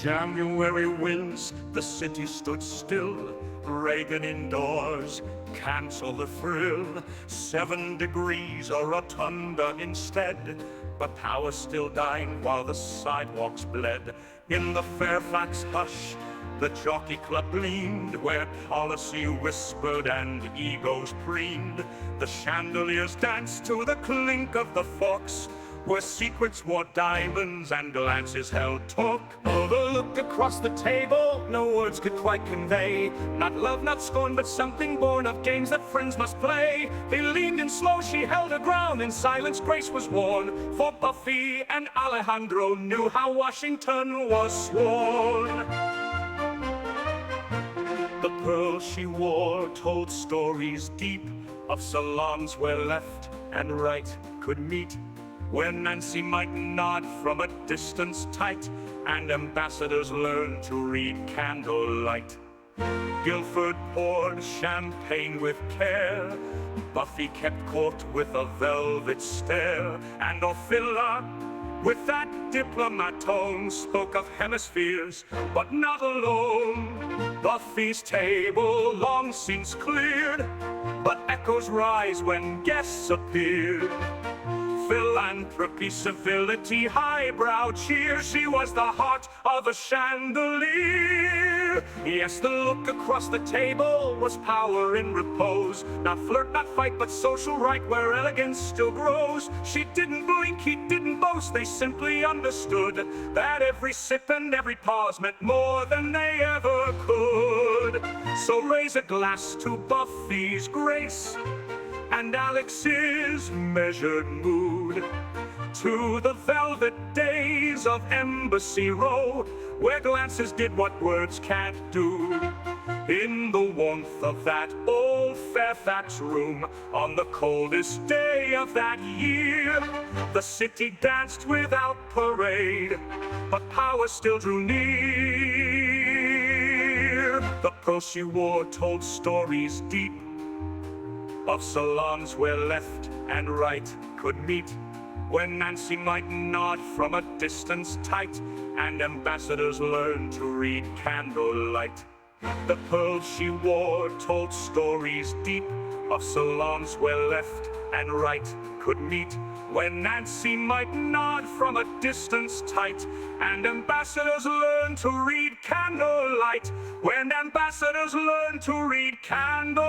January winds, the city stood still. Reagan indoors, cancel the thrill. 7 degrees, a rotunda instead. But power still dined while the sidewalks bled. In the Fairfax hush, the Jockey Club gleamed, where policy whispered and egos preened. The chandeliers danced to the clink of the forks, where secrets wore diamonds and glances held talk. Oh, the look across the table, no words could quite convey. Not love, not scorn, but something born of games that friends must play. They leaned in slow, she held her ground. In silence, grace was worn. For Buffy and Alejandro knew how Washington was sworn. The pearls she wore told stories deep of salons where left and right could meet, where Nancy might nod from a distance tight, and ambassadors learned to read candlelight. Guilford poured champagne with care, Buffy kept court with a velvet stare, and Ophelia, with that diplomat tone, spoke of hemispheres, but not alone. Buffy's table long since cleared, but echoes rise when guests appeared. Philanthropy, civility, highbrow cheer, she was the heart of a chandelier. Yes, the look across the table was power in repose. Not flirt, not fight, but social right where elegance still grows. She didn't blink, he didn't boast, they simply understood that every sip and every pause meant more than they ever could. So raise a glass to Buffy's grace and Alex's measured mood, to the velvet days of Embassy Row, where glances did what words can't do. In the warmth of that old Fairfax room, on the coldest day of that year, the city danced without parade, but power still drew near. The pearls she wore told stories deep of salons where left and right could meet, where Nancy might nod from a distance tight, and ambassadors learned to read candlelight. The pearls she wore told stories deep of salons where left and right could meet, where Nancy might nod from a distance tight, and ambassadors learn to read candlelight. When ambassadors learn to read candlelight.